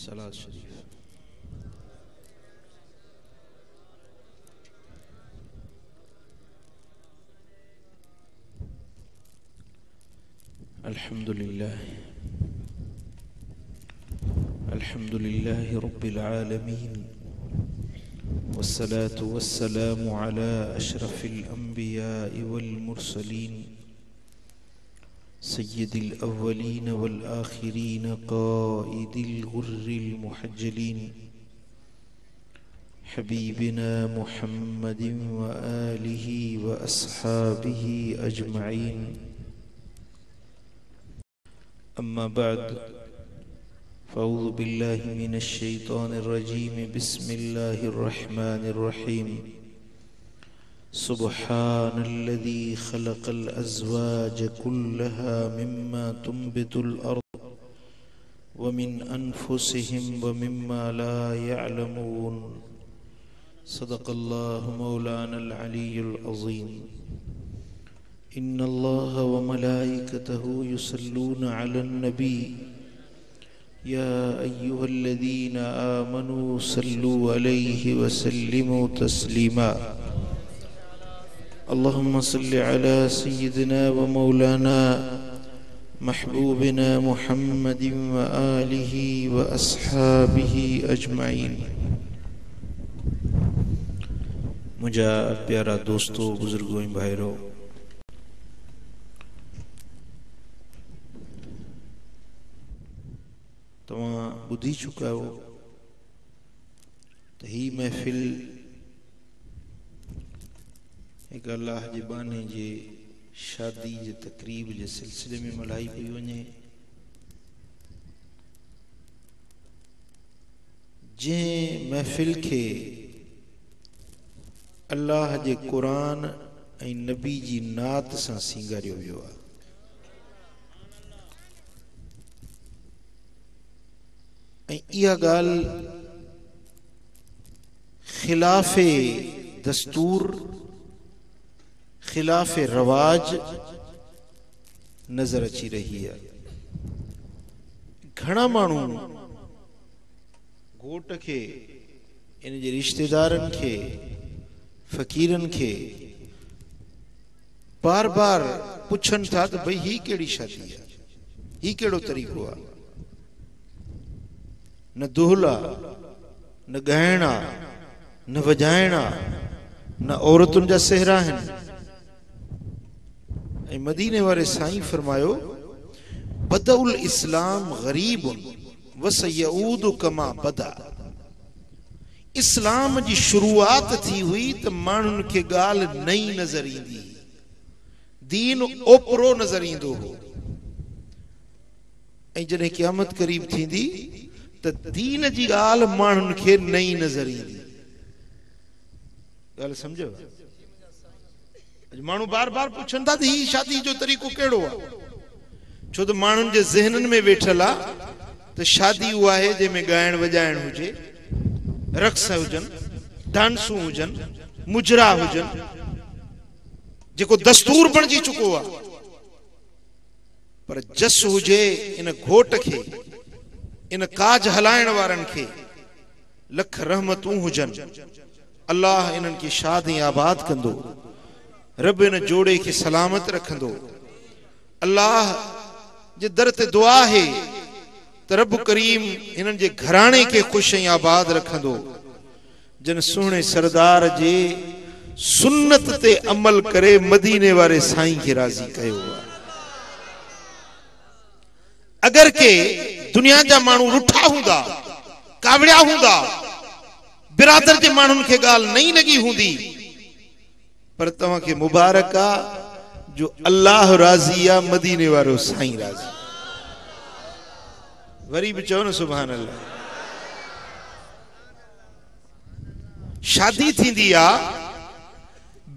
सलात शरीफ। अल्हम्दुलिल्लाह रब्बिल आलमीन वस्सलातु वस्सलामु अला अशरफिल अंबिया'i वल मुरसलीन सय्यिदिल अव्वलीन वल आखिरीन क़ाइदिल गुर्रिल मुहज्जलीन हबीबिना मुहम्मदिन व आलिहि व अस्हाबिहि अजमईन। अम्मा बाद फ़अऊज़ु बिल्लाहि मिनश शैतानिर रजीम। बिस्मिल्लाहिर रहमानिर रहीम। सुब्हानल्लज़ी खलक़ल अज़वाज कुल्लहा मिम्मा तुंबितुल अर्द व मिन अनफुसिहिम व मिम्मा ला यअलमून। सदक़ल्लाहु मौलानल अलीयुल अज़ीम। इन्नल्लाह व मलाइकतहु युसल्लूना अलन नबी या अय्युहल्लज़ीना आमनू सल्लू अलैहि व सल्लिमू तस्लीमा। अल्लाहुम्मा सल्लि अला सय्यिदिना व मौलाना महबूबिना मुहम्मदिन व आलिहि व अस्हाबिहि अजमईन। मुझा प्यारा दोस्तों, बुजुर्गों, भाइरों, तव्हां ॿुधी चुका हो त ही महफ़िल एक अल्लाह जे बाने जे शादी जे तकरीब जे सिलसिले में मल्हाई पई वञे, जंहिं महफ़िल खे अल्लाह जे क़ुरान ऐं नबी जी नात सां सींगारियो वियो आहे। ऐं इहा ॻाल्हि ख़िलाफ़े दस्तूर, ख़िलाफ़े रवाज नज़र अची रही है। घणा माण्हू घोट खे, इन जे रिश्तेदारनि खे, फ़कीरनि खे बार बार पुछनि था त भई ही कहिड़ी शादी है, ही कहिड़ो तरीक़ो आहे। न दुहला, न गहना, न वजाइणा, न औरतुनि जा सेहरा आहिनि। ऐं मदीने वारे साईं फरमायो, बदउल इस्लाम गरीबुन व सयऊद कमा बदा। इस्लाम जी शुरूआत थी हुई त माण्हुनि खे ॻाल्हि नई नज़र ईंदी, दीन ओपरो नज़र ईंदो हो। ऐं जॾहिं क़यामत क़रीब थींदी त दीन जी ॻाल्हि माण्हुनि खे नई नज़र ईंदी। ॻाल्हि सम्झो? माण्हू बार बार पुछनि था त ही शादी जो तरीक़ो कहिड़ो आहे, छो त माण्हुनि जे ज़हननि में वेठल आहे त शादी उहा आहे जंहिंमें ॻाइण वॼाइण हुजे, रक़्स हुजनि, डांसूं हुजनि, मुजरा हुजनि, जेको दस्तूर बणिजी चुको आहे। पर जस हुजे इन घोट खे, इन काज हलाइण वारनि खे लख रहमतूं हुजनि। अल्लाह इन्हनि खे शाद ऐं आबाद कंदो, रब इन जोड़े खे सलामत रखंदो। अल्लाह जे दर ते दुआ है त रब करीम इन्हनि जे घराणे खे ख़ुशि ऐं आबाद रखंदो। जन सुहिणे सरदार जे सुन्नत ते अमल करे मदीने वारे साईं खे राज़ी कयो आहे। अगर के दुनिया जा माण्हू रुठा हूंदा, कावड़िया हूंदा, बिरादर जे माण्हुनि खे ॻाल्हि नई लॻी हूंदी, पर तव्हांखे मुबारक आहे जो अल्लाह राज़ी आहे, मदीने वारो साईं राज़ी। वरी बि चओ न सुभान अल्लाह। शादी थींदी आहे,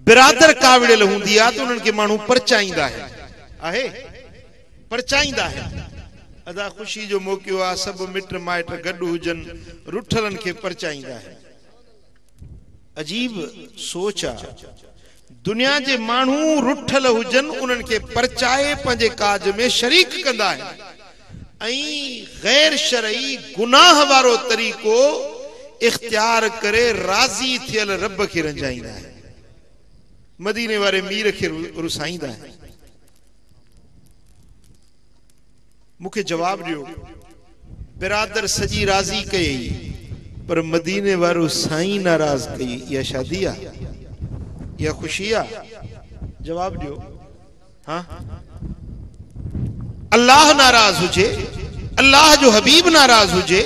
बिरादर कावड़ियल हूंदी आहे त उन्हनि खे माण्हू परचाईंदा आहे, परचाईंदा आहिनि। अदा ख़ुशी जो मौक़ो आहे, सभु मिट माइट गॾु हुजनि, रुठलनि खे परचाईंदा आहिनि। अजीब सोच आहे, दुनिया जे माण्हू रुठल हुजनि, उन्हनि खे परचाए पंहिंजे काज में शरीक कंदा आहिनि। गैर शरई गुनाह वारो तरीको इख्तियार करे राज़ी थियल रब खे रंजाईंदा है, मदीने वारे मीर खे रुसाईंदा है। मुखे जवाब दियो, बिरादर सजी राज़ी कई पर मदीने वारो साईं नाराज कई, या शादी आ या खुशी आ? जवाब दियो। हाँ, अल्लाह नाराज हुजे, अल्लाह जो हबीब नाराज हुजे,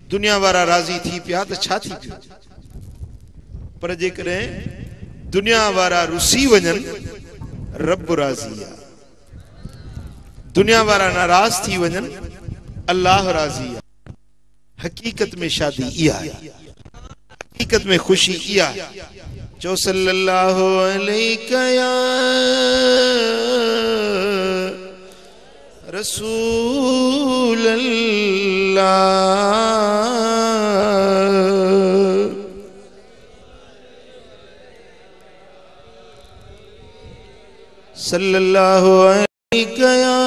दुनिया वारा राजी थी पिया तो छा थी पियो? पर जेकॾहिं दुनिया वारा रुसी वञनि, रब राज़ी आहे। दुनिया वारा नाराज थी वञनि, अल्लाह राज़ी आहे। हकीकत में शादी इहा आहे, हकीकत में खुशी इहा आहे। जो सल्लल्लाहु अलैहि या रसूल अल्लाह, सल्लल्लाहु अलैहि या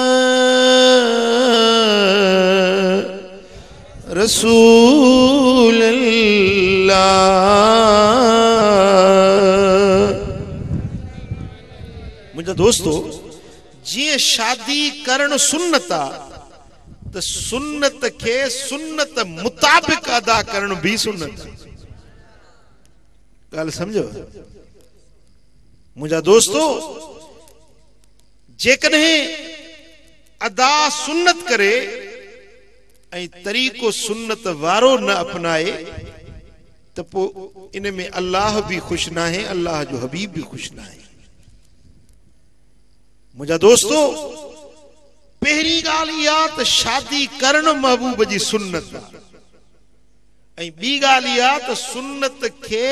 रसूल अल्लाह। मुझे दोस्तों, जी शादी करण सुन्नत आ, तो सुन्नत के सुन्नत मुताबिक अदा करण भी सुन्नत। गल समझो मुझा दोस्तों, जेकॾहिं अदा सुन्नत करे ऐं तरीको सुन्नत वारो न अपनाए, तो पो इन में अल्लाह भी खुश ना है, अल्लाह जो हबीब भी खुश ना है। मुझा दोस्तों, पहली गाल इहा त शादी करण महबूब जी सुन्नत है, बी गाल इहा त सुन्नत के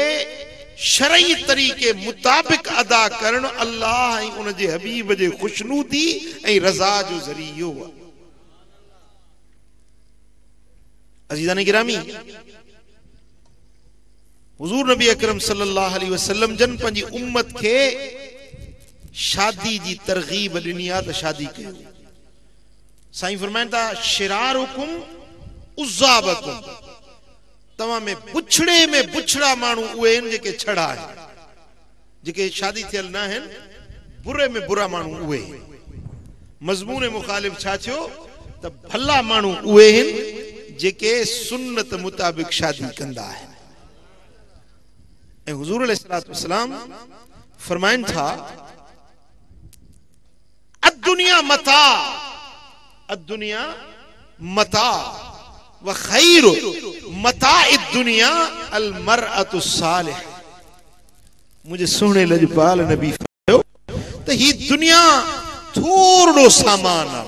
शरई तरीके मुताबिक अदा करण अल्लाह ऐं उन जे हबीब जे खुशनूदी ऐं रज़ा जो ज़रियो आहे। अज़ीज़ान गिरामी, हुज़ूर नबी अकरम सल्लल्लाहु अलैहि वसल्लम जन पंहिंजी उम्मत के शादी जी तरगीब ॾिनी आहे त शादी कयो। साईं फरमाइनि था, शिरारुकुम उज़्ज़ाबकुम, तव्हां में बुछड़े में बुछड़ा माण्हू उहे आहिनि जेके छड़ा आहिनि, जेके शादी थियल न आहिनि, बुरे में बुरा माण्हू उहे। मज़मून मुखालिफ छा थियो त भला माण्हू उहे आहिनि जेके सुन्नत मुताबिक शादी कंदा आहिनि। ऐं हुज़ूर अलैहिस्सलातु वस्सलाम फरमाइनि था, अद्दुनिया मता, अद्दुनिया मता व खैरु मता दुनिया अल मरअतु सालिह। मुझे सोने लजपाल नबी फरमायो तो ही दुनिया थोड़ो सामान आ,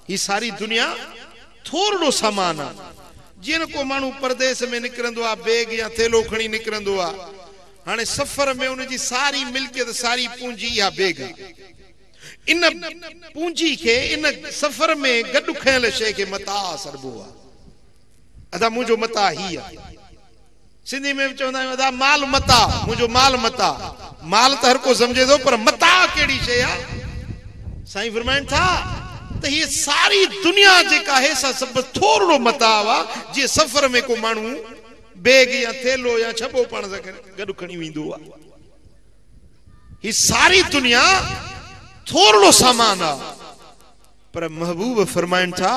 ही सारी दुनिया थोड़ो सामान आ। जिन को मानू परदेस में निकरंदो आ, बैग या थेलो खणी निकरंदो आ, हाने सफर में उनजी सारी मिल्कियत सारी पूंजी या बैग, इन पूंजी के इन सफर में गॾु खयल शइ के मता सरबो आ। अदा मुझो मता ही आ, सिंधी में चवंदा आहियूं अदा माल मता, मुझो माल मता। माल तो हर को समझे दो, पर मता केड़ी शइ आ? साईं फरमाइनि था त ये सारी दुनिया जेका है सा सब थोड़ो मता वा, जे सफर में को मानू बैग या थेलो या छबो पाण सां गॾु खणी वेंदो आ। ही सारी दुनिया थोड़ो सामान आ, पर महबूब फरमाइनि था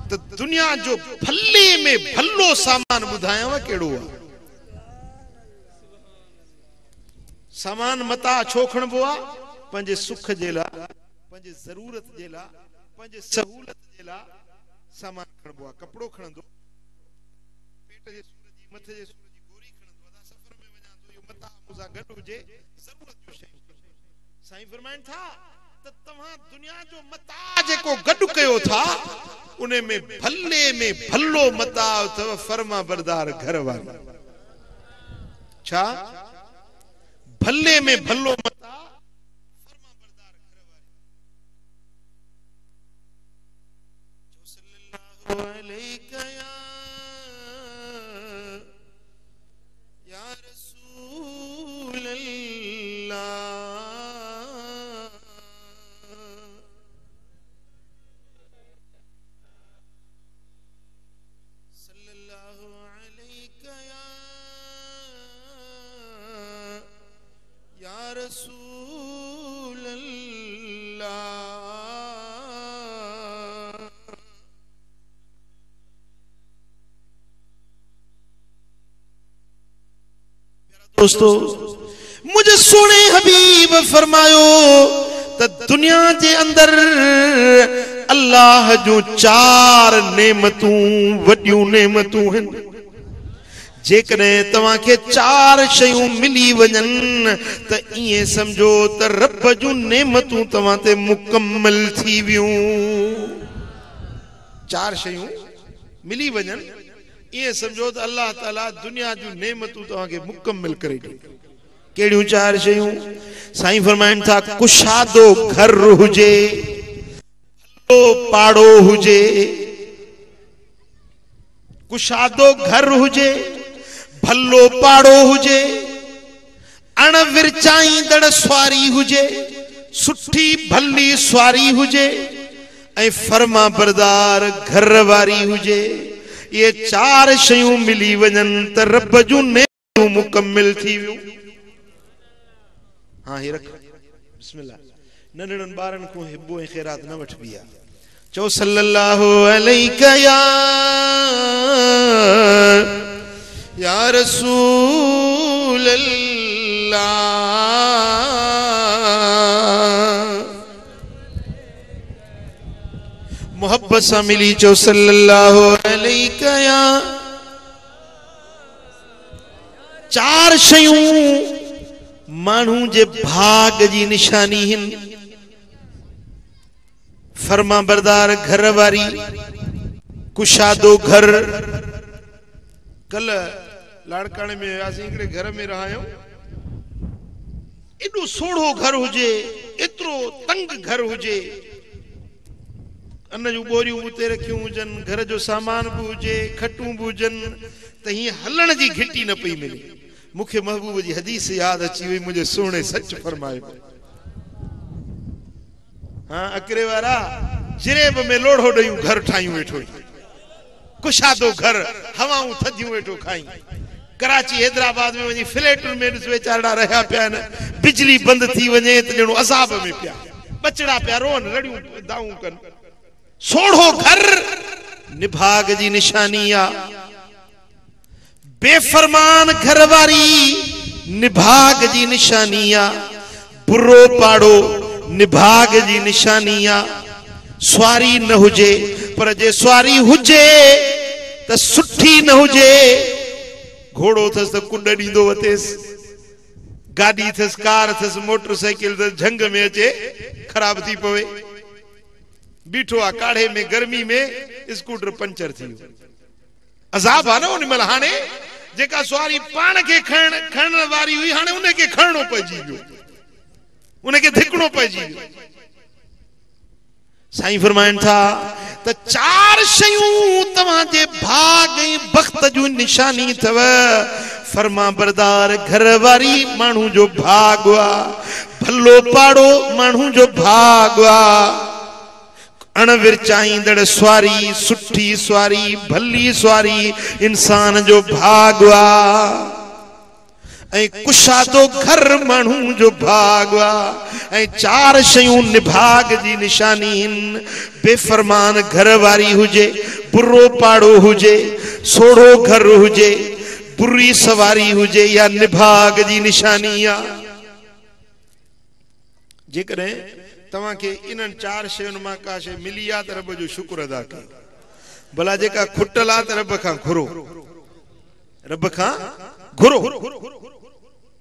तो दुनिया जो भले में भलो सामान बुधाया केड़ो आ। सामान मता छो खणबो आ? पंहिंजे सुख जे लाइ, पंहिंजे ज़रूरत जे लाइ, पंहिंजे सहूलत जे लाइ सामान खणबो आ। कपड़ो खणंदो, पेट जे सूर जी, मथे जे सूर जी गोरी खणंदो, अदा सफर में वञा तो यो मता मुसा गॾु हुजे, ज़रूरत जो शइ। साईं फरमाइनि था त तव्हां दुनिया जो मता जेको गॾु कयो था, उन में भले में भलो मता अथव फर्मा बरदार घर वारा। छा? भले में भलो मता फर्मा बरदार घर वारे। जो सल्लल्लाहु अलैहि या रसूल अल्लाह, रसूल अल्लाह। दोस्तों मुझे सोने हबीब फरमायो त दुनिया के अंदर अल्लाह जो चार नेमतूं वड्यूं नेमतूं हैं। जेकॾहिं तव्हांखे चार शयूं मिली वञनि त इएं समझो त रब जूं नेमतूं तव्हां ते मुकम्मल थी वियूं। चार शयूं मिली वञनि इएं समझो त अल्लाह ताला दुनिया जूं नेमतूं तव्हांखे मुकम्मल करे ॾियूं। कहिड़ियूं चार शयूं? साईं फरमाइनि था कुशादो घर हुजे, पाड़ो हुजे, कुशादो घर हुजे, भलो पाड़ो हुजे, अण विरचाईंदड़ स्वारी हुजे, सुठी भली स्वारी हुजे ऐं फर्मा बरदार घर वारी हुजे। ये चार शयूं मिली वञनि त रब जूं नेमतूं मुकम्मिल थी वियूं। हाँ ही रख बिस्मिल्लाह। नंढड़नि ॿारनि को हिब्बो ऐं ख़ैरात न वठबी आहे। चो सल्लल्लाहु अलैका या रसूल अल्लाह। मोहब्बत सां मिली चो सल्लल्लाहु अलैका या। चार शयूं मानू जे भाग जी निशानी हिन। फर्मा बरदार घर वारी, कुशादो घर। कल लाड़काने में वियासीं, हिकिड़े घर में रहायूं। एॾो सोढ़ो घर हुजे, एतिरो तंग घर हुजे, अन्न जूं बोरियूं उते रखियूं हुजनि, घर जो सामान बि हुजे, खटूं बि हुजनि, त हीअं हलण जी घिटी न पई मिले। मुखे महबूब जी हदीस याद अची वई, मुझे सोने सच फरमायो। हाँ अकरे वारा जिरेब में लोढ़ो ॾेयूं घर ठायूं वेठो, कुशादो घर, हवाऊं थधियूं वेठो खाई। कराची हैदराबाद में वञी फ्लैटुनि में ॾिस वेचारा रहिया पिया आहिनि, बिजली बंदि थी वञे त ॼणो अज़ाब में पिया, बचड़ा पिया रोअनि, रड़ियूं दाऊं कनि। सोढ़ो घर निभाग जी निशानी आहे। बेफरमान घरवारी निभाग जी निशानी आ। बुरो पाड़ो निभाग जी निशानी आ। स्वारी न हुजे, पर जे स्वारी हुजे त सुठी न हुजे। घोड़ो थस त कुंड ॾींदो वतेसि, गाड़ी थस, कार थस, मोटरसाइकिल थस, झंग में अचे खराब थी पवे। बीठो आ काढ़े में, गर्मी में स्कूटर पंचर थी वियो। अज़ाब आ न उन महिल। हाणे जेका स्वारी पाण खे खणण वारी हुई, हाणे उनखे खणणो पइजी वियो, उनखे धिकणो पइजी वियो। साईं फरमाइनि था त चार शयूं तव्हांजे भाग ऐं बख़्त जूं निशानी अथव। फर्मा बरदार घर वारी माण्हू जो भाग आ, भलो पाड़ो माण्हू जो भाग आ, अण विरचाईंदड़ स्वारी, सुठी स्वारी, भली स्वारी इंसान जो भाग आ। ऐं कुशादो घर माण्हू जो भाग आ। ऐं चार शयूं निभाग जी निशानी हिन। बेफरमान घर वारी हुजे, बुरो पाड़ो हुजे, सोढ़ो घर हुजे, बुरी सवारी हुजे, या निभाग जी निशानी आ। जेकॾहिं तव्हांखे इन्हनि चार शयुनि मां का शइ मिली आहे त रब जो शुक्र अदा कयो। भला जेका खुटल आहे त रब खां घुरो, रब खां घुरो।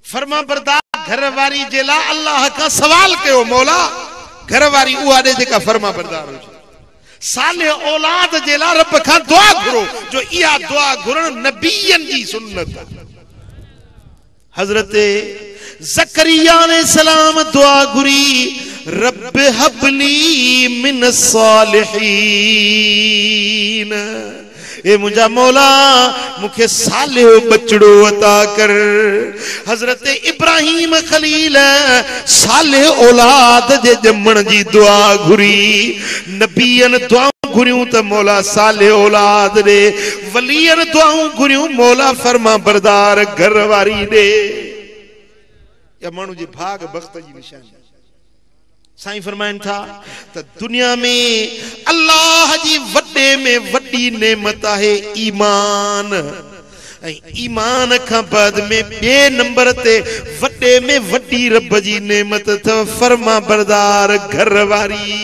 फर्मा बरदार घर वारी जे लाइ अल्लाह खां सवाल कयो, मौला घर वारी उहा ॾे जेका फर्मा बरदार हुजे। साले औलाद जे लाइ रब खां दुआ घुरो, जो इहा दुआ घुरण नबीयनि जी सुन्नत आहे। हज़रत ज़करिया अलैहिस्सलाम दुआ घुरी, रब हबली मिन सालिहीन। ए मुझा मौला मुखे सालिहो बचड़ो अता कर। हजरत इब्राहिम खलील सालिह औलाद जे ॼमण जी दुआ घुरी। नबीयन दुआऊं घुरियूं त मौला सालिह औलाद ॾे, वलीयन दुआऊं घुरियूं मौला फर्मा बरदार घर वारी ॾे। या मानू जे भाग बख्त जी निशानी। साईं फरमाइन था त दुनिया में अल्लाह जी वड्डे में वड्डी नेमत है ईमान। ईमान का बाद में बे नंबर ते वड्डे में वड्डी रब जी नेमत था फरमा बरदार घर वारी।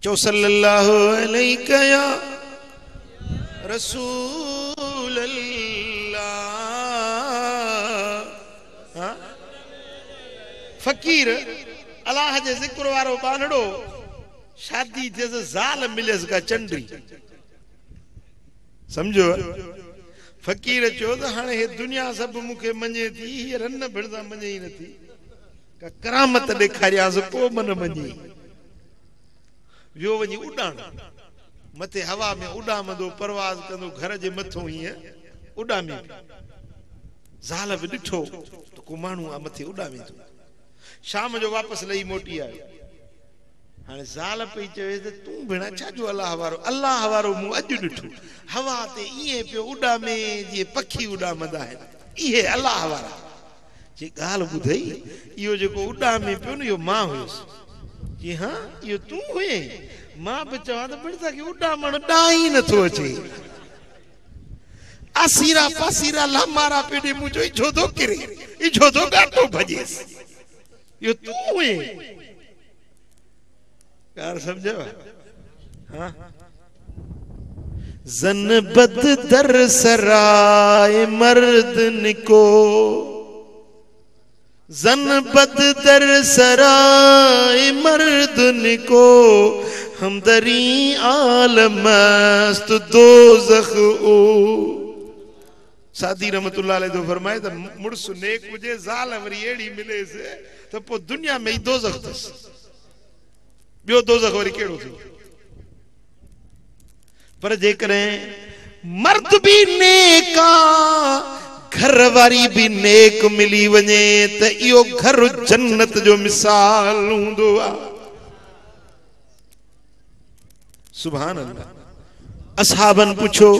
चो सल्लल्लाहु अलैहि या रसूल अल्लाह। हाँ? फकीर अल्लाह जे जिक्र वारो बानड़ो शादी जैसे जाल मिलेस का चंडी समझो। फकीर चो तो हाँ हे दुनिया सब मुखे मञे थी ये रन भिड़दा मञे ही नथी का करामत ॾेखारियांस पो मन मञे। वियो वञी उॾाण मथे हवा में उॾामंदो परवाज़ कंदो घर जे मथों हीअं उॾामे ज़ाल बि ॾिठो त को माण्हू आहे मथे उॾामे थो। शाम जो वापसि लही मोटी आयो। हाणे ज़ाल पई चवे त तूं भेण छाजो अलाह वारो मूं अॼु ॾिठो हवा ते ईअं पियो उॾामे जीअं पखी उॾामंदा आहिनि इहे अलाह वारा। जे ॻाल्हि ॿुधई इहो जेको उॾामे पियो न इहो मां हुयुसि। जी हाँ इहो तूं हुए। मां बि चवां त भेण तव्हांखे उॾामण ॾांहुं ई नथो अचे। आसीरा पासीरा लामारा पेॾे मुंहिंजो इझो थो किरे इझो थो ॻाटो भॼेसि इहो तूं हुए। ॻाल्हि सम्झव? हाँ जन बद दर सराय मर्द निको जन बद दर सराय मर्द निको हमदरी आलमस्त दोज़ख ओ। सादी रहमतुल्लाह अलैह तो फरमाए त मुड़स नेक हुजे ज़ाल वरी एड़ी मिलेस त पो दुनिया में ही दोज़ख थस। बियो दोज़ख वरी केड़ो थी? पर जेकरे मर्द भी नेका घर वारी भी नेक मिली वने त इयो घर जन्नत जो मिसाल हुंदो आ। सुभान अल्लाह। असहाबन पूछो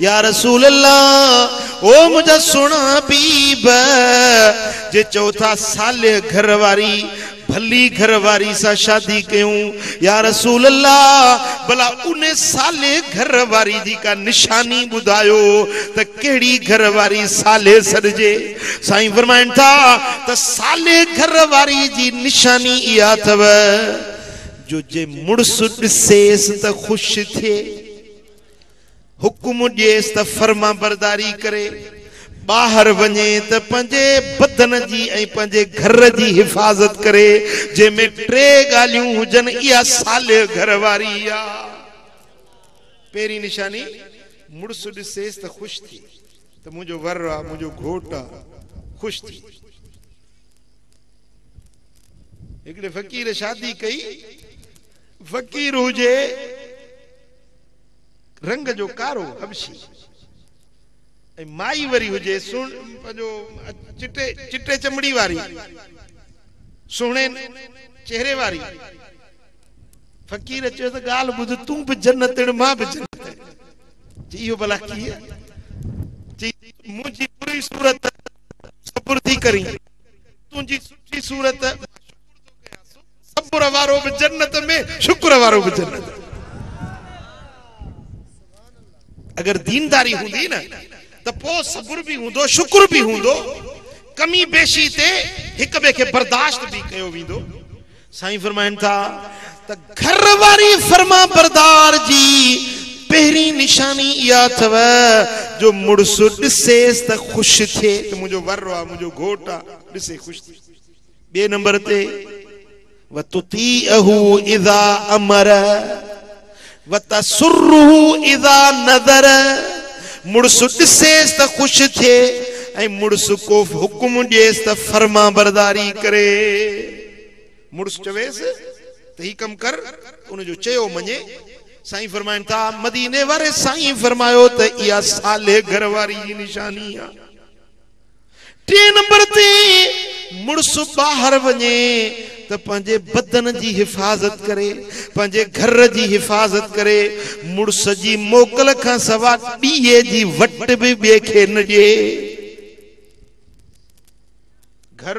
या रसूल अल्लाह ओ मुझा सुना बीब जे चौथा साले घरवारी भली घरवारी सा शादी क्यों या रसूल अल्लाह भला उन्हें साले घरवारी जी का निशानी बुधायो त केड़ी घरवारी साले सरजे। साईं फरमाइन था त साले घरवारी जी निशानी इया थव जो जे मुड़स ॾिसेस त खुश थे हुकुम ॾिएस त फर्मा बरदारी करे बाहर वने त पंजे बदन जी ऐं पंजे घर जी हिफाजत करे जंहिंमें टे ॻाल्हियूं हुजन इहा साले घरवारी आ। पहिरीं निशानी मुड़स ॾिसेस त खुश थी त मुंहिंजो वर आ मुंहिंजो घोट आ खुश थी। हिकिड़े फ़कीर शादी कई फकीर हुजे रंग जो कारो हबशी ऐं माई वरी हुजे सुण पंहिंजो चिटे चिटे चमड़ी वारी सुहिणे चेहरे वारी। फकीर चयो त ॻाल्हि ॿुध तूं बि जन्नत मां बि जन्नत। इहो भला कीअं? मुंहिंजी बुरी सूरत सब्र थी करी तुंहिंजी सुठी सूरत सब्र वारो बि जन्नत में शुक्र वारो बि जन्नत। अगर दीनदारी हुंदी न त पो सब्र भी हुंदो शुक्र भी हुंदो कमी बेशी ते हिक बे के बर्दाश्त भी कयो विंदो। साईं फरमाइन था त घरवारी फर्मा बरदार जी पहिरी निशानी इया थव जो मुड़स ॾिसेस त खुश थे त मुंहिंजो वर आ मुंहिंजो घोट आ ॾिसे खुश थी। ॿिए नंबर ते वतुतीअहु इज़ा अमर वतसुर्रुहु इज़ा नज़र। मुड़स ॾिसेस त खुश थे ऐं मुड़स को हुकुम ॾिएस त फर्मा बरदारी करे। मुड़स चवेस त ही कम कर उनजो चयो मञे। साईं फरमाइन था मदीने वारे साईं फरमायो त इहा साले घरवारी जी निशानी आ। टे नंबर ते मुड़स बाहर वञे त पंहिंजे बदन जी हिफाजत करे पंहिंजे घर जी हिफाजत करे मुड़स जी मोकल खां सवा ॾीए जी वट बि ॿिए खे न ॾिए। घर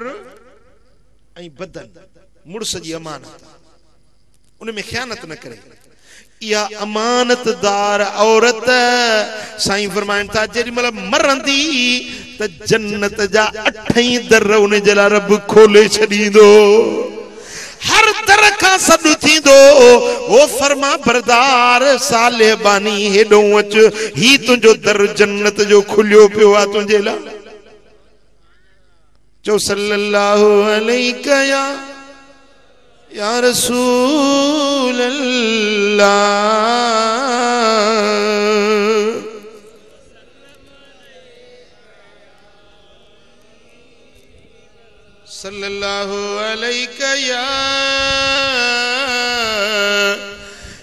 ऐं बदन मुड़स जी अमानत, उनमें ख़यानत न करे। या अमानतदार औरत साईं फरमाइन था जेडी मतलब मरंदी त जन्नत जा 8 दर उन जे लाइ रब खोले छॾींदो। हर दर खां सॾु थींदो ओ फरमा बरदार साले बानी हेॾो अच, ही तुंहिंजो दर जन्नत जो खुलियो पियो आहे तुंहिंजे लाइ। चो सल्लल्लाहु अलैका या रसूल अल्लाह, सल्लल्लाहु अलैका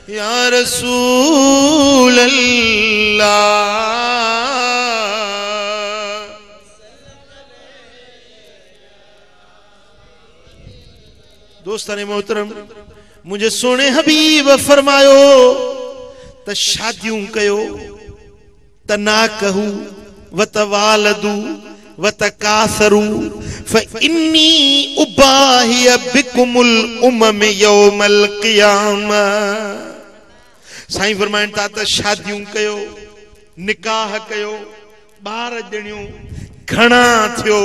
या रसूल अल्लाह। दोस्ताने मोहतरम, मुझे सोने हबीब फरमायो त शादियों कयो त ना कहू व तवालदू व तकासरू फइन्नी उबाही बिकुमुल उमम यौमल क़ियामा। साईं फरमाइन था त शादियों कयो, निकाह कयो, बार ॼणियो, घणा थियो,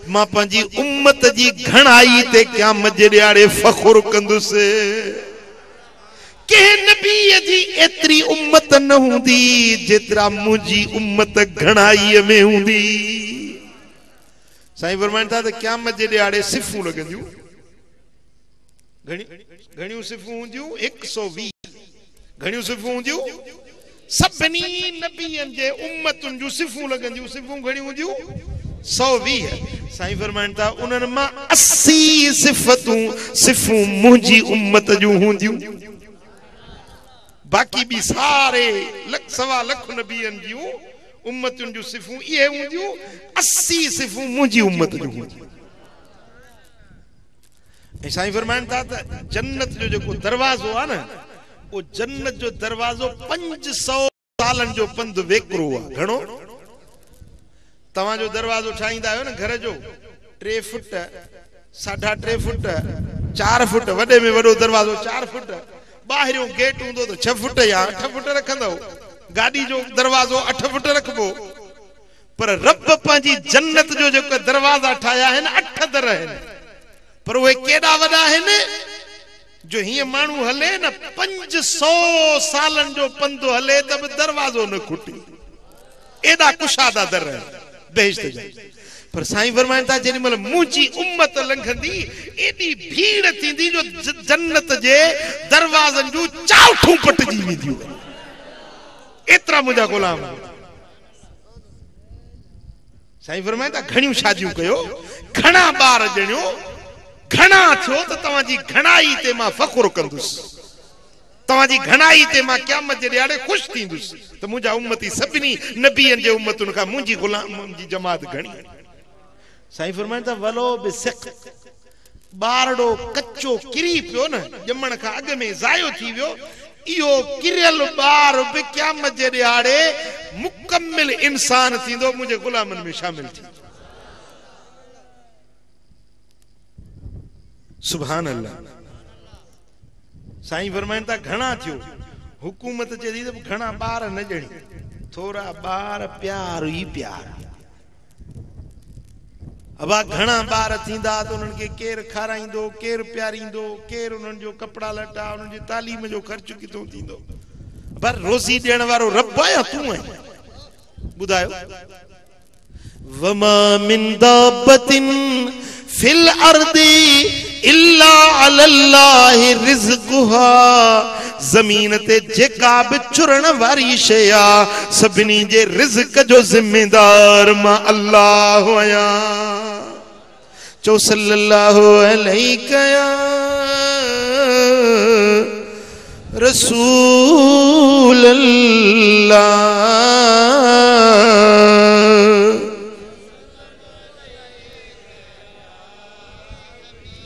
मां पंहिंजी उम्मत जी घणाई ते क़यामत जे ॾियारे फ़ख़ुर कंदुसि। कंहिं नबीअ जी एतिरी उम्मत न हूंदी जेतिरा मुंहिंजी उम्मत घणाईअ में हूंदी। साईं फरमाइन था त क़यामत जे ॾियारे सिफ़ूं लॻंदियूं, घणियूं सिफ़ूं हूंदियूं 120, घणियूं सिफ़ूं हूंदियूं सभिनी नबीअनि जे उम्मतुनि जूं सिफ़ूं लॻंदियूं। सिफ़ूं घणियूं हूंदियूं 120। साईं फरमाइन था उन्हनि मां 80 सिफ़ूं मुंहिंजी उम्मत जूं हूंदियूं। बाक़ी बि सारे सवा लख नबीअनि जूं उम्मतुनि जूं सिफ़ूं इहे हूंदियूं, 80 सिफ़ूं मुंहिंजी उम्मत जूं हूंदियूं। ऐं साईं फरमाइन था त जन्नत जो जेको दरवाज़ो आहे न, वो जन्नत जो दरवाज़ो 500 सालनि जो पंधु वेकरो आहे। घणो? तव्हां जो दरवाज़ो ठाहींदा आहियो न घर जो, 3 फुट 3.5 फुट 4 फुट, वॾे में वॾो दरवाज़ो 4 फुट, ॿाहिरियों गेट हूंदो त 6 फुट या 8 फुट रखंदव, गाॾी जो दरवाज़ो 8 फुट रखबो। पर रब पंहिंजी जन्नत जो जेको दरवाज़ा ठाहिया आहिनि 8 दर आहिनि, पर उहे केॾा वॾा आहिनि जो हीअं माण्हू हले न 500 सालनि जो पंधु हले त बि दरवाज़ो न खुटे, एॾा कुशादा दर आहिनि बेहिश्त जा। पर साईं फरमाइन था जेॾी महिल मुंहिंजी उम्मत लंघंदी एॾी भीड़ थींदी जो जन्नत जे दरवाज़नि जूं चाउठूं पटिजी वेंदियूं। एतिरा मुंहिंजा गुलाम। साईं फरमाइन था घणियूं शादियूं कयो, घणा ॿार ॼणियो, घणा थियो त तव्हांजी घणाई ते मां फ़ख़ुर कंदुसि, तव्हांजी घणाई ते मां क़यामत जे ॾियारे ख़ुशि थींदुसि त मुंहिंजा उम्मती सभिनी नबीअनि जे उम्मतुनि खां मुंहिंजी गुलाम जी जमात घणी। साईं फरमाइन था वलो बिसिक़, ॿारड़ो कच्चो किरी पियो न, ॼमण खां अॻु में ज़ायो थी वियो, इहो किरियल ॿार बि क़यामत जे ॾियारे मुकमिल इंसान थींदो, मुंहिंजे गुलामनि में शामिल थींदो। सुभान अल्लाह। साईं फरमाइन था घणा थियो, हुकूमत चए थी त घणा ॿार न ॼणी, थोरा ॿार प्यार ई प्यार। अबा घणा ॿार थींदा त उन्हनि खे केरु खाराईंदो, केरु प्यारींदो, केरु उन्हनि जो कपिड़ा लटा, उन्हनि जी तालीम जो ख़र्च किथां थींदो। पर रोज़ी ॾियण वारो रब आहे या तूं आहीं? ॿुधायो। वमा मिन दाबतिन फिल अर्दी इल्ला अलल्लाहि रिज़्क़ुहा, ज़मीन ते जेका बि चुरण वारी शइ आहे सभिनी जे रिज़्क़ जो ज़िम्मेदार मां अल्लाह आहियां। चो सल्लल्लाहु अलैका या रसूल अल्लाह।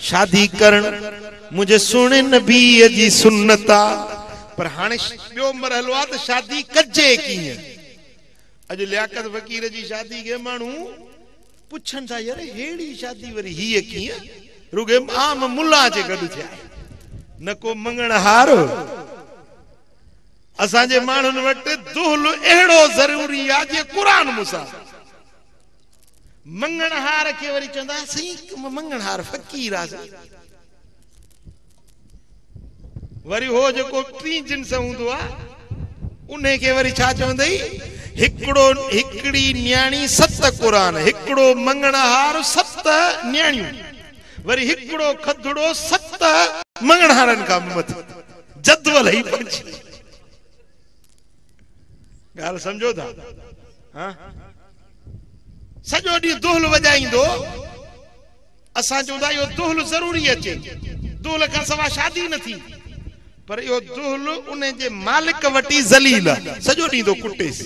शादी करण मुझे सुने नबी जी सुन्नत आ, पर हाने ॿियो मरहलो आहे त शादी कजे कीअं। अॼु लियाकत फ़कीर जी शादी के माण्हू पुछन था यार हेड़ी शादी वरी ही कीअं रुगे आम मुल्ला जे गॾु थिया न को मंगण हार असांजे माण्हुनि वटि दुहल अहिड़ो ज़रूरी आहे जे क़ुरान मुसा मंगण हार खे वरी चवंदा साईं मंगण हार फ़क़ीर आहे वरी हो जेको टी जिन्स हूंदो आहे उन खे वरी छा चवंदई हिकड़ी न्याणी 7 क़ुरान हिकड़ो मंगण हार 7 न्याणियूं वरी हिकड़ो खदड़ो 7 मंगण हारनि खां मथे जदवल ही पहुची गाल समझो था हां सजो डी दुहल वजाइंदो असा चोदा यो दुहल जरूरी अचे दुहल का सवा शादी न थी पर यो दुहल उन जे मालिक वटी जलील सजो डी दो कुटेस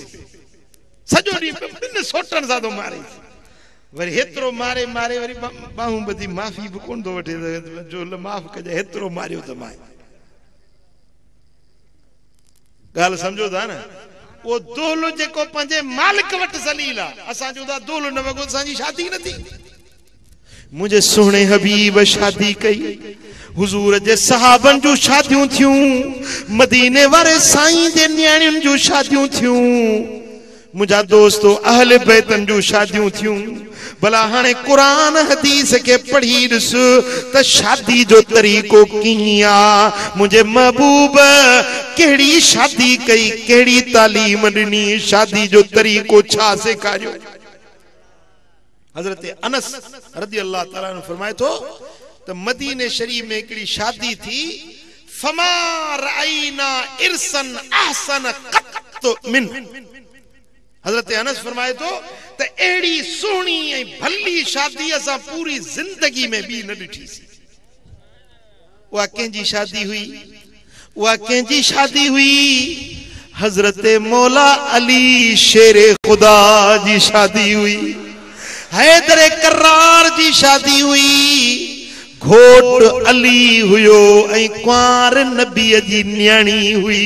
सजो डी बिन सोटन सा तो मारे वरी हेतरो मारे मारे वरी बाहू बदी माफी भी कोन दो वठे जो माफ कजे हेतरो मारियो त माए गाल समझो था ना वो दुहल जेको पंजे मालिक वट जलील असा जोदा दुहल न वगो साजी शादी न थी मुझे सोने हबीब शादी कई हुजूर जे सहाबन जो शादियों थियूं मदीने वाले साईं जे न्याणियुनि जो शादियों थियूं मुझा दोस्तों अहले बैतन जो शादियों थियूं भला हाने कुरान हदीस के पढ़ी ॾिस त शादी जो तरीको कीअं आ मुझे महबूब केड़ी शादी कई केड़ी तालीम ॾिनी शादी जो तरीको छा सेखारियो हजरत अनस रज़ी अल्लाह ताला ने फरमाए तो मदीने शरीफ में एकड़ी शादी थी फमा राइना इरसन अहसन कत मिन हजरत अनस फरमाए तो एड़ी सोहनी ए भली शादी असा पूरी जिंदगी में भी न ॾिठी सी वा केंजी शादी हुई हजरत मौला अली शेर खुदा जी शादी हुई हैदर करार जी शादी हुई घोट अली हुयो ऐं कुंवार नबी जी न्याणी हुई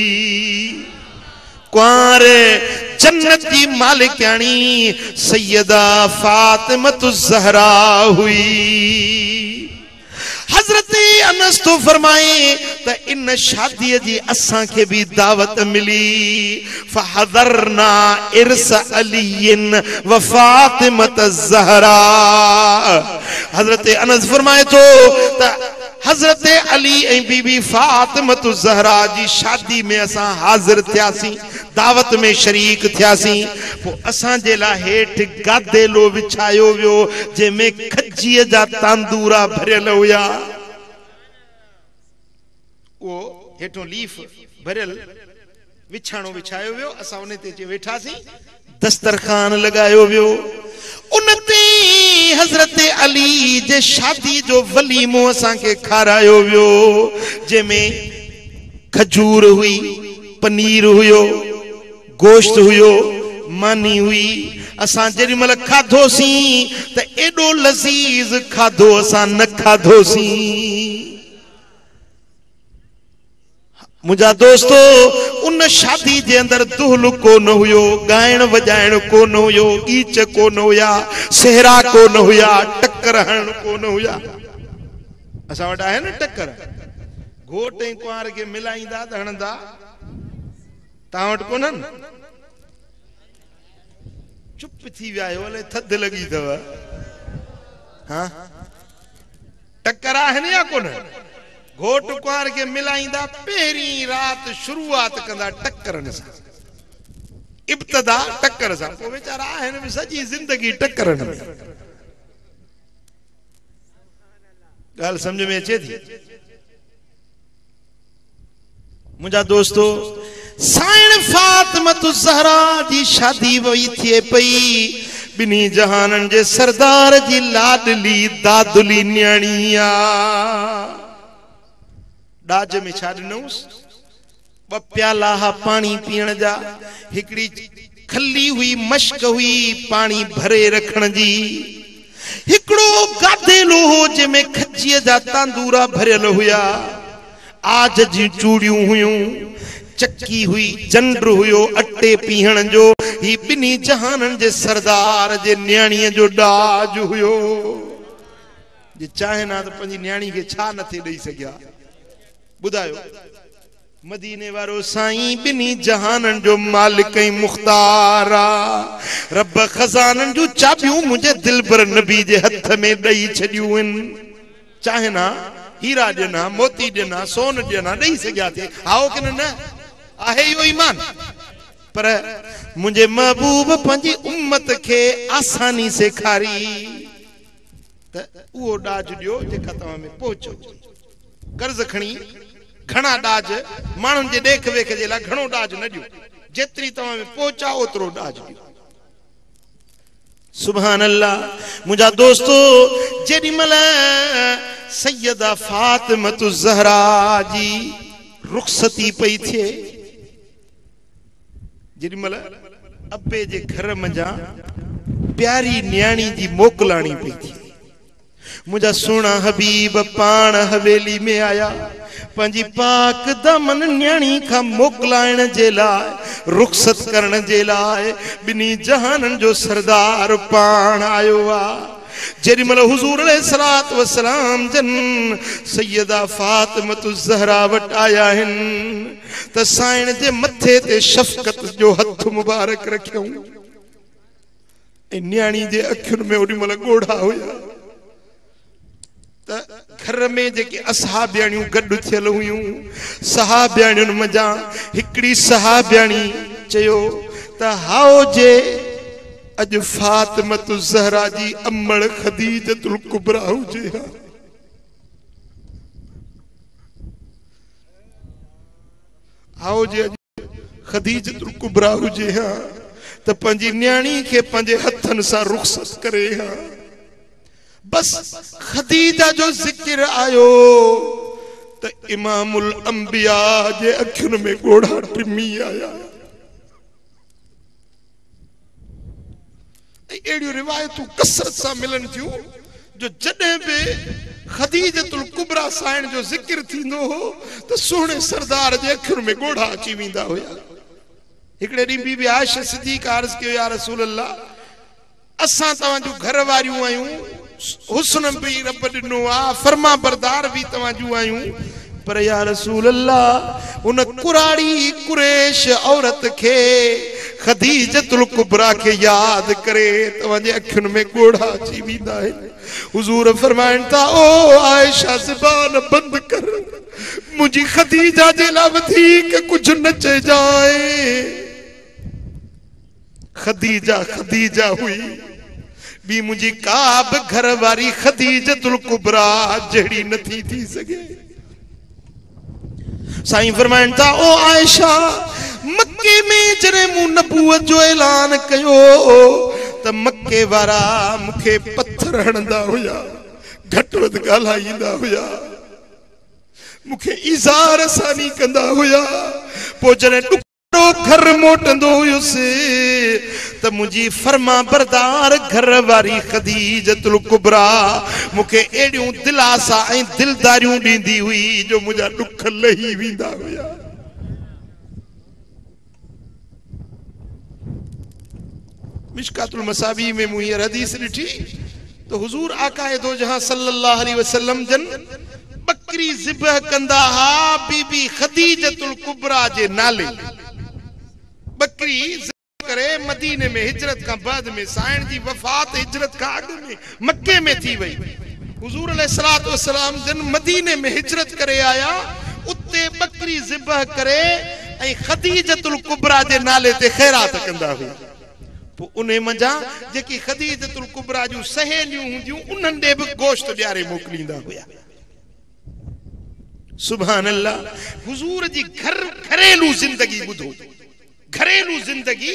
कुंवार जन्नत की मालिकानी सैयदा फातिमतु ज़हरा हुई हजरत अनस तो फरमाए त इन शादी जी असा के भी दावत मिली फहदरना इर्स अलीन व फातिमत ज़हरा हजरत अनस फरमाए तो हजरत अली ए बीबी फातिमतु ज़हरा जी शादी में असा हाजिर थियासी दावत में शरीक थियासी पो असा जे ला हेठ गादेलो विछायो वियो जे में खजी जा तांदूरा भरियल हुया वो हेठो लीफ भरियल विछाणो विछायो वियो असा उन ते जे वेठासी दस्तरखान लगायो वियो उनते हजरत अली जे शादी जो वलीमो असा के खारायो वियो जे में खजूर हुई पनीर हुयो गोश्त हुयो मानी हुई असा जेडी मल खाधोसी त एडो लजीज खाधो असा न खाधोसी मुझा दोस्तों उन शादी जे अंदर दुहल को न हुयो गायण वजायण को न हुयो गीच को न हुया सेहरा को न हुया टक्कर हण को न हुया असा वटा है न टक्कर घोट ऐं कुंवार के मिलाईंदा त हणंदा ता वट कोनन चुप थी विया आहियो अलाए थधि लगी थव हां टक्कर आहिनि या कोन घोट कुंवार के मिलाईंदा पहिरी रात शुरुआत कंदा टक्करन सा इब्तदा टक्कर सा पोइ बेचारा आहिनि सॼी जिंदगी टक्करन में ॻाल्हि समझ में अचे थी मुझा दोस्तों साइण फातिमतु ज़हरा जी शादी वई थिए पई बिनी जहानन जे सरदार जी लाडली दादुली न्याणिया डाज में छा ॾिनोस ब प्याला पानी पीण जा हिकड़ी खली हुई मश्क हुई पानी भरे रखण जी हिकड़ो गादेलो हो जंहिंमें खजीअ जा तांदूरा भरियल हुया आज जी चूड़ियूं हुयूं चक्की हुई जंड्र हुयो अटे पीहण जो ही बिनी जहानन जे सरदार जे न्याणीअ जो डाज हुयो जे चाहे ना तो पंहिंजी न्याणी खे छा नथे ॾेई सघिया ॿुधायो मदीने वारो साईं बिनी जहानन जो मालिक ऐं मुख्तार रब खजानन जो चाबियूं मुझे दिलबर नबी जे हथ में ॾेई छॾियूं आहिनि चाहे ना हीरा ॾिना मोती ॾिना सोन ॾिना ॾेई सघिया थे आओ कि न आहे इहो ईमान पर मुझे महबूब पंहिंजी उम्मत के आसानी सेखारी त उहो डाज ॾियो जेका तव्हां में पहुचो कर्ज खणी घणा डाज माण्हुनि जे देख वेख जे लाइ घणो डाज न ॾियो जेतिरी तव्हां में पहुचा ओतिरो डाज ॾियो सुभान अल्लाह मुंहिंजा दोस्तो जेॾीमहिल सैयदा फातिमतु ज़हरा जी रुख़सती पई थिए जेॾीमहिल अब्बे जे घर मंझां प्यारी न्याणी जी मोकलाणी पई थिए मुझा सोना हबीब पान हवेली में आया पंजी पाक दमन न्याणी का मोकलाइण जे लाइ रुख़सत करण जे लाइ बिनी जहानन जो सरदार पान आयो आ जेॾीमहिल हुज़ूर अलैहिस्सलातु वस्सलाम जन सैयदा फातिमतु ज़हरा वटि आया आहिनि त साईं जे मथे ते शफ़क़त जो हथ मुबारक रखियऊं ऐं न्याणी जे अखियुनि में ओॾीमहिल ॻोढ़ा हुया घर में जेके असहाबियाणियूं गॾु थियल हुयूं सहाबियाणियुनि मंझां हिकिड़ी सहाबियाणी चयो त हाओ जे अॼु फातिमतु ज़हरा जी अम्मड़ खदीजतुल कुबरा हुजे हा हाओ जे अॼु खदीजतुल कुबरा हुजे हा त पंहिंजी न्याणी खे पंहिंजे हथनि सां रुख़सत करे हा बस खदीजा जो जिक्र आयो त इमामुल अंबिया जे अखियुनि में ॻोढ़ा टिमी आया अहिड़ियूं रिवायतूं कसरत सां मिलनि थियूं जो जॾहिं बि खदीजतुल कुबरा साईं जो जिक्र थींदो हो त सुहिणे सरदार जे अखियुनि में ॻोढ़ा अची वेंदा हुया हिकिड़े ॾींहुं बीबी आयशा सिद्दीक़ा अर्ज़ कयो या रसूल अल्लाह असां तव्हांजूं घर वारियूं आहियूं हुस्न भी रब ॾिनो आ फरमा बरदार भी तव्हांजूं आहियूं पर या रसूल अल्लाह उन कुराड़ी कुरैश औरत खे खदीजतुल कुबरा के याद करे तव्हांजे अखियुनि में ॻोढ़ा अची वेंदा आहिनि हुज़ूर फरमाइनि था ओ आयशा ज़बान बंदि कर मुंहिंजी खदीजा जे लाइ वधीक कुझु न चइजाए खदीजा खदीजा हुई भी मुझी काब घर वारी खदीजतुल कुबरा जड़ी नथी थी सके साईं फरमाइनि था ओ आयशा मक्के में जरे मु नबूवत जो ऐलान कयो त मक्के वारा मुखे पत्थर हणंदा हुया घट वध ॻाल्हाईंदा हुया मुखे इज़ार आसानी कंदा हुया पो जरे घर मोटंदो हुयुसि त मुंहिंजी फरमा बरदार घर वारी खदीजतुल कुबरा मुखे एड़ियूं दिलासा ऐं दिलदारियूं ॾींदी हुई जो मुंहिंजा ॾुख लही वेंदा हुया मिशकातुल मसाबी में मूं हीअर हदीस ॾिठी त हुज़ूर आकाए दो जहां सल्लल्लाहु अलैहि वसल्लम जन बकरी ज़िबह कंदा हा बीबी खदीजतुल कुबरा जे नाले बकरी करे मदीने में हिजरत का बाद में साईं जी वफात हिजरत का अॻु में मक्के में थी वई हुज़ूर अलैहिस्सलातु वस्सलाम जन मदीने में हिजरत करे आया उते बकरी ज़िबह करे ऐं खदीजतुल कुबरा जे नाले ते खैरात कंदा हुआ पो उन मंझां जेकी खदीजतुल कुबरा जूं सहेलियूं हूंदियूं उन्हनि ॾे बि गोश्त ॾियारे मोकिलींदा हुआ सुभान अल्लाह हुज़ूर जी घरेलू जिंदगी ॿुधो घरेलू जिंदगी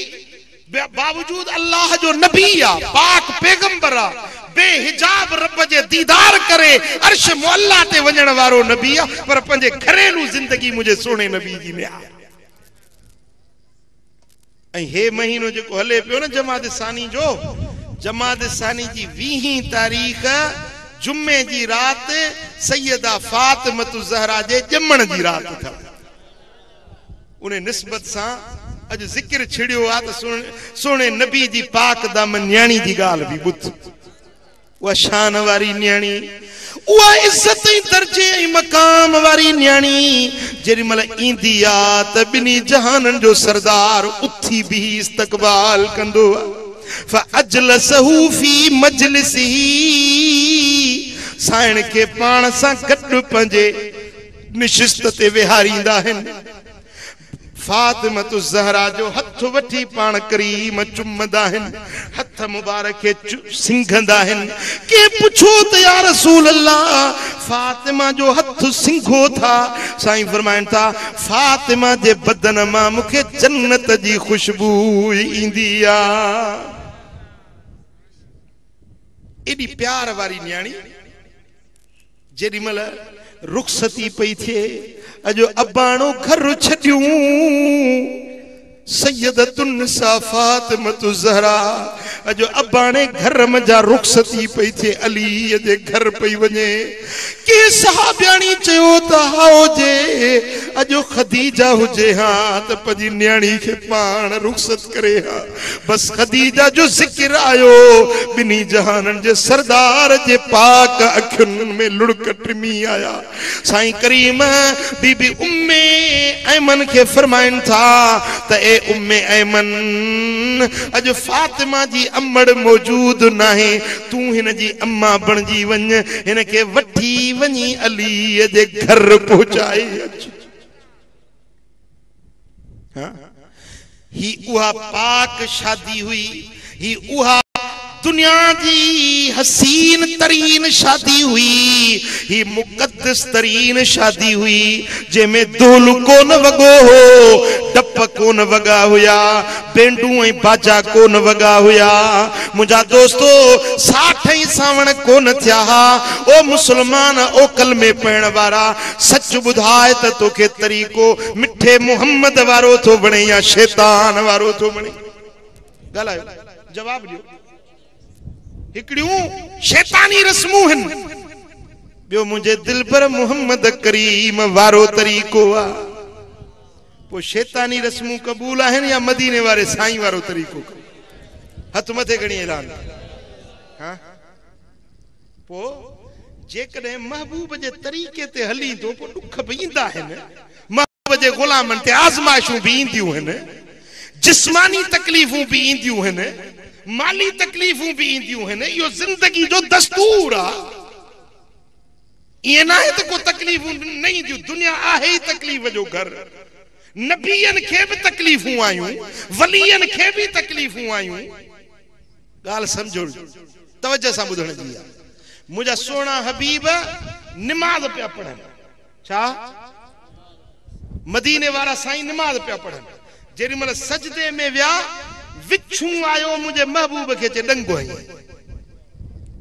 बावजूद अल्लाह जो नबी आ पाक पैगंबर आ बेहिजाब रब जे दीदार करे अर्श मुअल्ला ते वञण वारो नबी आ पर पंहिंजे घरेलू जिंदगी मुझे सोने नबी जी में आ ऐं हे महीनो जेको हले पियो न जमात सानी जो जमात सानी जी 20 तारीख़ जुम्मे जी रात सैयदा फातिमतु ज़हरा जे ॼमण जी रात था उन निस्बत सां अज जिक्र छिड़ियो आ तो सोने नबी जी पाक दामन न्याणी जी गाल भी बुध वह शान वारी न्याणी वह इज्जत दर्जे मकाम वारी न्याणी जेरी मल इंदी आ त बिनी जहानन जो सरदार उथी भी इस्तकबाल कंदो फअजलसहु फी मजलिसिही साइण के पाण सा गड पंजे निशिस्त ते विहारींदा हन फातिमा तो ज़हरा जो हथ वठी पान करीम चुमदा हन हथ मुबारक के सिंघंदा हन के पूछो त या रसूल अल्लाह फातिमा जो हथ सिंघो था साईं फरमाइन था फातिमा जे बदन मां मुखे जन्नत जी खुशबू इंदी आ एडी प्यार वारी न्याणी जेडी मल रुखसती पई थे अजो अबाणो घर छड्यूं सैयदतुन निसा फातिमतु ज़हरा अजो अबाणे घर मजा रुखसती पई थे अली जे घर पई वने के सहाबियाणी चयो त हाओ जे अजो खदीजा हुजे हां त पजी न्याणी के पाण रुखसत करे हां बस खदीजा जो जिक्र आयो बिनी जहानन जे सरदार जे पाक अखियुन में लुड़क टिमी आया साईं करीम बीबी उम्मे ऐमन के फरमाइन था त ए उम्मे ऐमन अज फातिमा जी अम्मड़ मौजूद नाहे तू हिन जी अम्मा बणजी वञ हिन के वठी वञी अली जे घर पहुंचाए हां ही उहा पाक शादी हुई ही उहा दुनिया की हसीन तरीन शादी हुई ही मुकद्दस तरीन शादी हुई जेमें धूल कोन वगो हो डप कोन वगा हुआ बेंडू ऐं बाजा कोन वगा हुआ मुझा दोस्तों 60 सावण कोन थिया ओ मुसलमान ओ कलमे पढ़ण वारा सच बुधाए त तोखे तरीको मिठे मोहम्मद वारो थो बणे या शैतान वारो थो बणे गलायो जवाब दियो हिकड़ियों शैतानी रस्मूं हन बियो मुझे दिल पर मोहम्मद करीम वारो तरीको आ पो शैतानी रस्मूं कबूल आहिन या मदीने वारे साईं वारो तरीको हथ मथे गणी ऐलान हां पो जेकॾहिं महबूब जे तरीके ते हली तो पो दुख भी ईंदा आहिन महबूब जे गुलामन ते आज़माइशूं भी ईंदियूं आहिन जिस्मानी तकलीफूं भी ईंदियूं आहिन माली तकलीफूं भी इंदियूं हैं यो जिंदगी जो दस्तूर आ ये ना है तो को तकलीफूं नहीं दियो दुनिया आहे ही तकलीफ जो घर नबियन के भी तकलीफूं आयूं वलियन के भी तकलीफूं आयूं गाल समझो तवज्जो सां बुधण जी मुझा सोना हबीब नमाज पे पढ़न छा मदीने वाला साईं नमाज पे पढ़न जेरी मल सजदे में व्या विछू आयो मुझे महबूब के चे डंगो है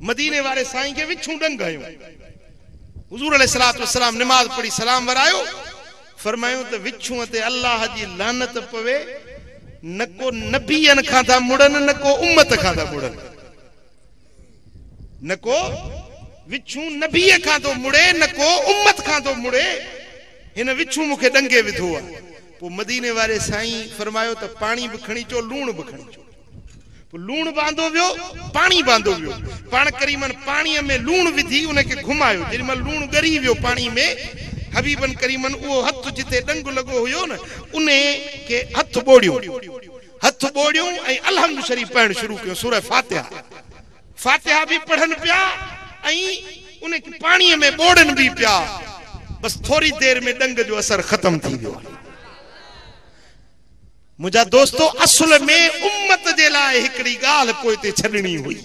मदीने वाले साईं के विछू डंग आयो हुजूर अलैहिस्सलातु वस्सलाम नमाज पढ़ी सलाम वरायो फरमायो त विछू ते अल्लाह जी लानत पवे न को नबियन खां था मुड़न न को उम्मत खां था मुड़न न को विछू नबी खां तो मुड़े न को उम्मत खां तो मुड़े हिन विछू मुखे डंगे विधो आ पो मदीने वाले साईं फरमायो तो पानी भी खणी चो लूण भी खणी चो लूण बांधो वियो पानी बांधो वियो पान करीमन पानी में लूण विधी उनके घुमायो जेमल लूण गरी वियो पानी में हबीबन करीमन वो हथ जिते डंग लगो हुयो न उन्हें के हथ बोड़ियो ऐ अलहम्द शरीफ पढ़न शुरू कियो सूरह फातिहा भी पढ़न पिया ऐ उन्हें पानी में बोड़न भी पिया बस थोड़ी देर में डंग जो असर खत्म थी वियो मुझा दोस्तों असल में उम्मत जे लाए हिकड़ी गाल पोइते छडणी हुई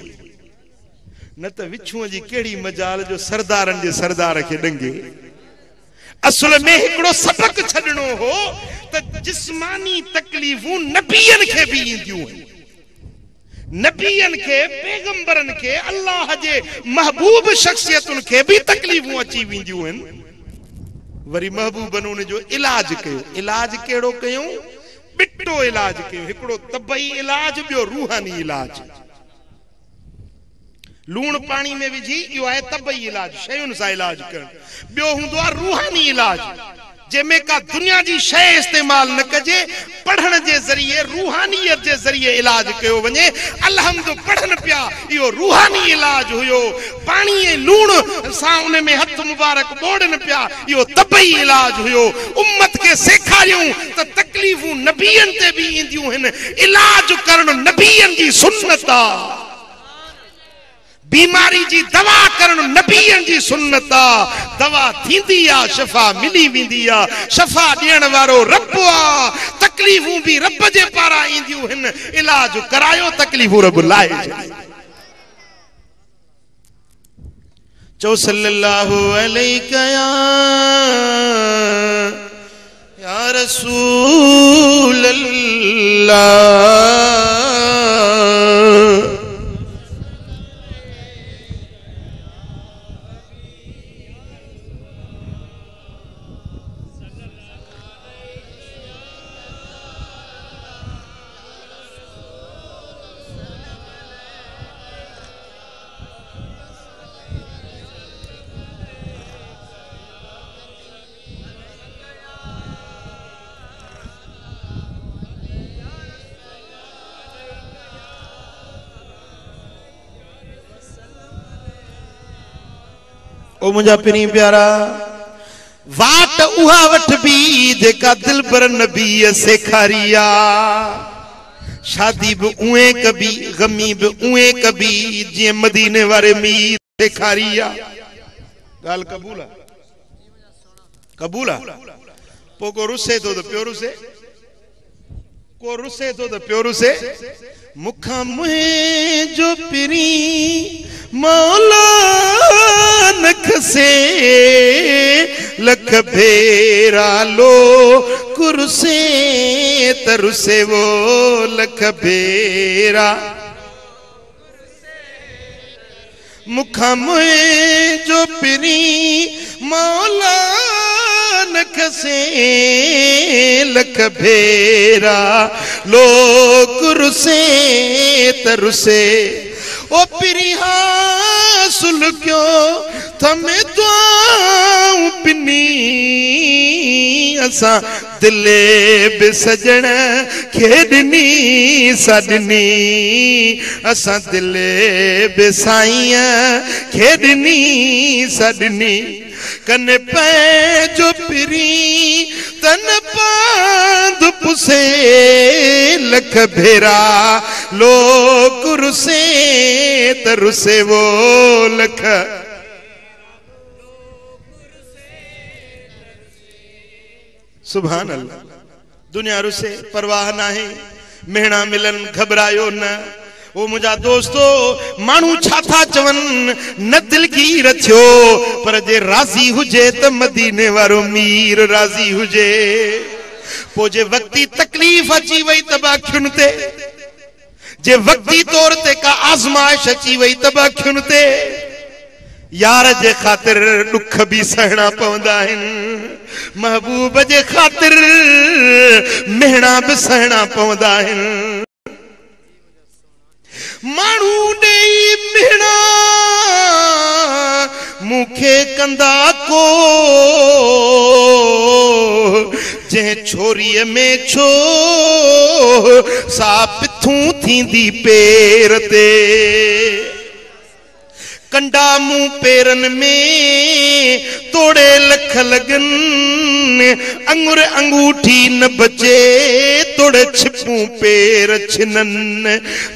न त विछुआ जी केड़ी मजाल जो सरदारन जे सरदार के डंगे असल में हिकड़ो सबक छडणो हो त जिस्मानी तकलीफूं नबियन के भी इंदियूं नबियन के पैगंबरन के अल्लाह जे महबूब शख्सियतुन के भी तकलीफूं अची विंदियूं हन वरी महबूबन उन जो इलाज कयो इलाज केड़ो कयो बिट्टो इलाज कयो हिकड़ो तबई इलाज बियो रूहानी इलाज लूण पानी में विझी यो है तबई इलाज शयुन सा इलाज कर बियो हुंदो रूहानी इलाज जंहिंमें का दुनिया जी शइ इस्तेमाल न कजे, पढ़ण जे ज़रिए रूहानियत जे ज़रिए इलाज कयो वञे। अलहम्दु पढ़न पिया, इहो रूहानी इलाज हुयो। पाणी ऐं लूण सां उन में हथ मुबारक बोड़न पिया, इहो तबई इलाज हुयो। उम्मत के सेखारियूं त तकलीफ़ूं नबियन ते भी ईंदियूं आहिनि, इलाज करण नबियन जी सुन्नत आ। बीमारी जी दवा करण नबियन जी सुन्नत आ। दवा थींदी आ, शफा मिली वेंदी आ। शफा ॾियण वारो रब आ। तकलीफ़ूं भी रब जे पारां ईंदियूं आहिनि, इलाज करायो, तकलीफ़ूं रब लाहे छॾे। चओ सल्लल्लाहु अलैका या रसूल अल्लाह। ओ मुझा पिनी प्यारा, वाट उहा वठ भी जेका दिल पर नबी सेखारिया। शादी भी उए कबी, गमी भी उए कबी, जे मदीने वारे मीर सेखारिया। गाल कबूल आ? कबूल आ? पो को रुसे तो प्यो रुसे, को रुसे तो प्यो रुसे। मुखा मुहे जो पिरी मौला नख से लख भेरा लो कुरसे तरुसे वो लख भेरा। मुखा मुहे जो पिरी मौला नख से लख भेरा लो कुरसे तरुसे। ओ पिरिहा सुल क्यों थमे दुआऊं पिनी, असा दिले बि सजण खेडनी सडनी। असा दिले बि साईं खेडनी सडनी। कने पै जो पिरी तन पांद पुसे लख भेरा लो कुरसे तरुसे वो लख। सुभान अल्लाह। दुनिया रुसे परवाह नाहे, मेहणा मिलन घबरायो न। ओ मुझा दोस्तो, मानू छाथा चवन न दिलगीर थियो, पर जे राजी हुजे त मदीने वारो मीर राजी हुजे। पो जे वक्ती तकलीफ अची वई त अखियुनि ते, जे वक्ती तौर ते का आज़माइश अची वई त अखियुनि ते यार जे खातिर दुख भी सहना पवंदा आहिनि, महबूब जे खातिर मेहणा भी सहना पवंदा आहिनि। मानू ॾेई मेहणा मूंखे कंदा को, जंहिं छोरीअ में छो सा पिथूं थींदी पेर ते। कंडा मुंह पेरन में तोड़े लख लगन, अंगुर अंगूठी न बचे तोड़े छिपूं पेर छिनन।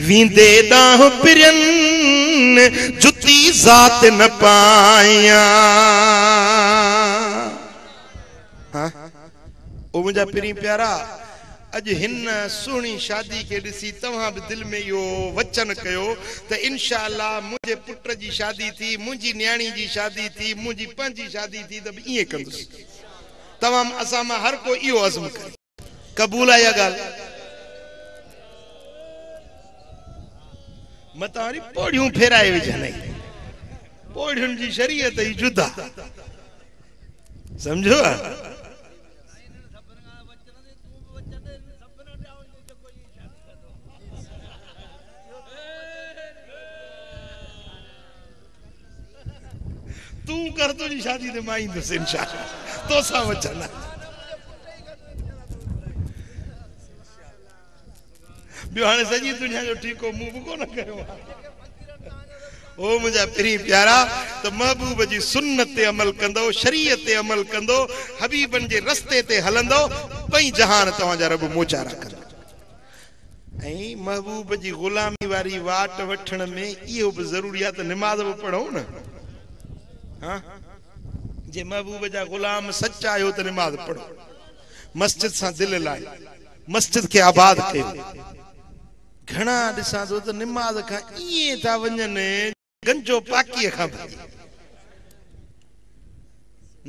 वींदे ॾांहुं पिरन जुती ज़ात न पाया। ओ मुंहिंजा पिरी प्यारा, अज हिन सुहिणी शादी के ॾिसी तव्हां भी दिल में यो वचन कयो त इंशाअल्लाह मुझे पुट जी शादी थी, मुझी न्याणी जी शादी थी, मुझी पंहिंजी शादी थी त इएं कंदुसि। तमाम असां मां हर को इहो अज़्म करे। कबूल आहे इहा ॻाल्हि? मतां वरी पोड़ियूं फेराए विझनि, पोड़ियुनि जी शरीयत ई जुदा, समझो? तू कर तुझी शादी ते मां ईंदुसि इंशाअल्लाह, तोसां वचन। बियो हाणे सजी दुनिया जो ठीको मुंह बि कोन कयो ओ मुंहिंजा पहिरीं प्यारा त महबूब जी सुन्नत ते अमल कंदो शरीयत ते अमल कंदो हबीबन जे रस्ते ते हलंदो बई जहान तव्हांजा रब मोचारा कंदो ऐं महबूब जी गुलामी वारी वाट वठण में इहो बि ज़रूरी आहे त निमाज़ बि पढ़ो न हाँ जे महबूब जा गुलाम सच्चा आहियो त निमाज़ पढ़ो मस्जिद सां दिल लाए मस्जिद के आबाद कयो घणा ॾिसां थो त निमाज़ खां ईअं था वञनि गंजो पाकीअ खां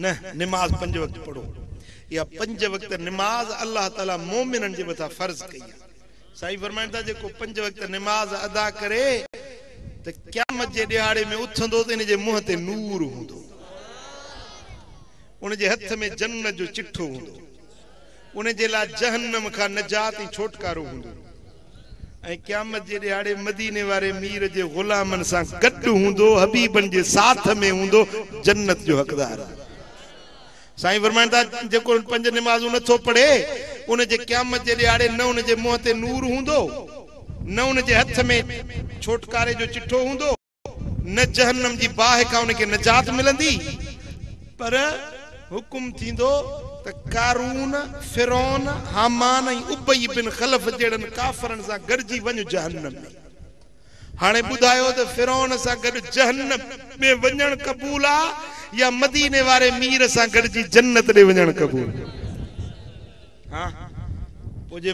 न निमाज़ 5 वक्त पढ़ो या 5 वक्त निमाज़ अल्लाह ताला मोमिनन जे मथां फर्ज कई आहे साईं फरमाइनि था जेको 5 वक्त निमाज़ अदा करे त क़यामत जे ॾियारे में उथंदो त इन जे मुंहं ते नूर हूंदो उन जे हथ में जन्नत जो चिठो हूंदो उन जे लाइ जहन्नम खां नजात ऐं छोटकारो हूंदो ऐं क़यामत जे ॾियारे मदीने वारे मीर जे गुलामन सां गॾु हूंदो हबीबन जे साथ में हूंदो जन्नत जो हक़दार साईं फरमाइनि था जेको 5 निमाज़ूं नथो पढ़े उन जे क़यामत जे ॾियारे न उन जे मुंहं ते नूर हूंदो न उन जे हथ में छोटकारे जो चिठो हूंदो न जहन्नम जी बाहि खां उन खे नजात मिलंदी पर हुकुम थींदो त कारून फिरौन हामान ऐं उबई बिन खलफ जहिड़नि काफ़रनि सां गॾिजी वञ जहन्नम में हाणे ॿुधायो त फिरौन सां गॾु जहन्नम में वञणु क़बूल आहे या मदीने वारे मीर सां गॾिजी जन्नत ॾे वञणु क़बूल हाँ पोइ जे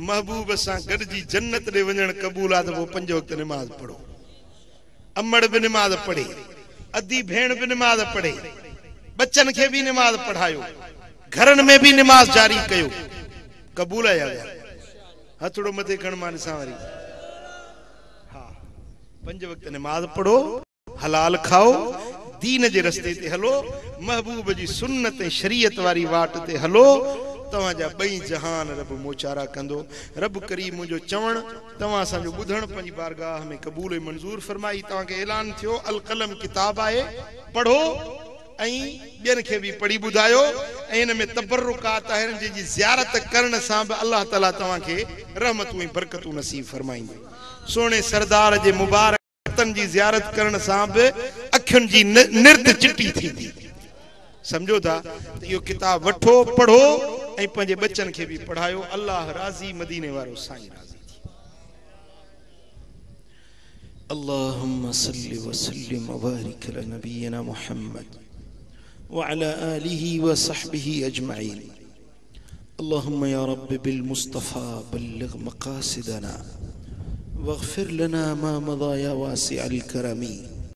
महबूब सां गॾिजी जन्नत ॾे वञणु क़बूल आहे त पोइ 5 वक्त निमाज़ पढ़ो अमड़ बि निमाज़ पढ़े अधी भेण बि निमाज़ पढ़े बच्चन खे बि निमाज़ पढ़ायो घरनि में भी निमाज जारी कयो कबूल है यार हथड़ो मथे खण मान ॾिसां वरी हाँ 5 वक्त निमाज पढ़ो हलाल खाओ दीन जे रस्ते ते हलो महबूब जी सुन्नत ऐं शरीयत वारी वाट ते हलो तव्हांजा 2 जहान रब मोचारा कंदो रब करीम मुंहिंजो चवण तव्हां असांजो ॿुधण पंहिंजी बारगाह में क़बूल ऐं मंज़ूर फरमाई तव्हांखे ऐलान थियो अल कलम किताब आहे पढ़ो ऐं ॿियनि खे बि पढ़ी ॿुधायो ऐं इन में तबरुकात आहिनि जंहिंजी ज़ियारत करण सां बि अल्लाह ताला तव्हांखे रहमतूं ऐं बरकतूं नसीब फरमाईंदो सोने सरदार जे मुबारक हथनि जी ज़ियारत करण सां बि अखियुनि जी निर्त चिटी थींदी समझो था त इहो किताब वठो पढ़ो ऐं पंहिंजे बच्चनि खे बि पढ़ायो अल्लाह राज़ी मदीने वारो साईं राज़ी थी अल्लाहुम्मा सल्लि व सल्लिम व बारिक अला नबियना मुहम्मद وعلى آله وصحبه أجمعين اللهم يا رب بالمصطفى بلغ مقاصدنا واغفر لنا ما مضى يا واسع الكرم